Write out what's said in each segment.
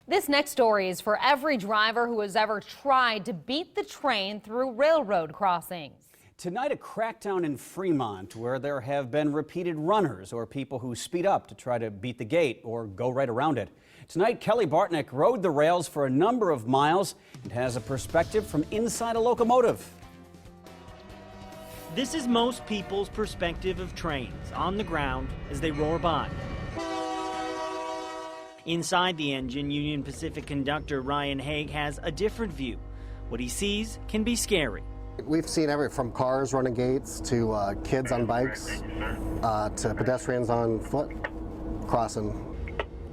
This next story is for every driver who has ever tried to beat the train through railroad crossings. Tonight, a crackdown in Fremont where there have been repeated runners or people who speed up to try to beat the gate or go right around it. Tonight, Kelly Bartnick rode the rails for a number of miles and has a perspective from inside a locomotive. This is most people's perspective of trains on the ground as they roar by. Inside the engine, Union Pacific conductor Ryan Haig has a different view. What he sees can be scary. We've seen everything from cars running gates to kids on bikes to pedestrians on foot crossing.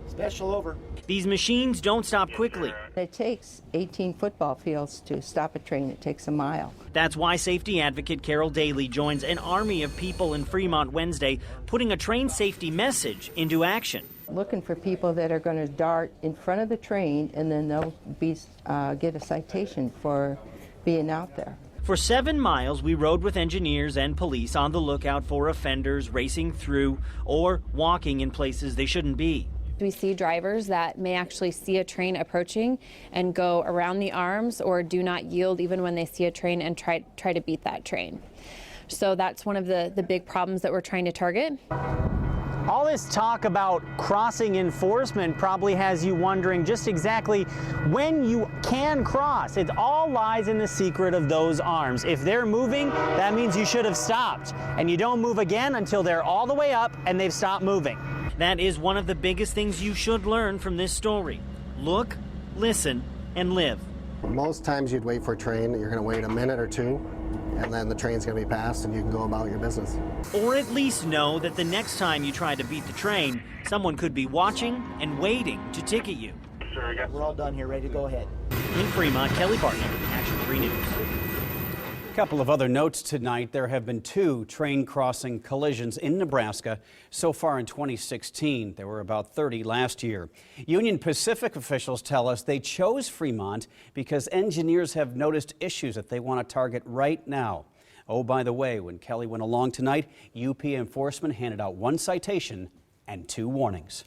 Special over. These machines don't stop quickly. It takes 18 football fields to stop a train. It takes a mile. That's why safety advocate Carol Daly joins an army of people in Fremont Wednesday, putting a train safety message into action. Looking for people that are going to dart in front of the train, and then they'll get a citation for being out there. For 7 miles, we rode with engineers and police on the lookout for offenders racing through or walking in places they shouldn't be. We see drivers that may actually see a train approaching and go around the arms or do not yield even when they see a train and try to beat that train. So that's one of the big problems that we're trying to target. All this talk about crossing enforcement probably has you wondering just exactly when you can cross. It all lies in the secret of those arms. If they're moving, that means you should have stopped. And you don't move again until they're all the way up and they've stopped moving. That is one of the biggest things you should learn from this story. Look, listen, and live. Most times you'd wait for a train, you're going to wait a minute or two, and then the train's going to be passed and you can go about your business. Or at least know that the next time you try to beat the train, someone could be watching and waiting to ticket you. We're all done here, ready to go ahead. In Fremont, Kelly Bartnick, Action 3 News. A couple of other notes tonight. There have been 2 train crossing collisions in Nebraska so far in 2016. There were about 30 last year. Union Pacific officials tell us they chose Fremont because engineers have noticed issues that they want to target right now. Oh, by the way, when Kelly went along tonight, UP enforcement handed out 1 citation and 2 warnings.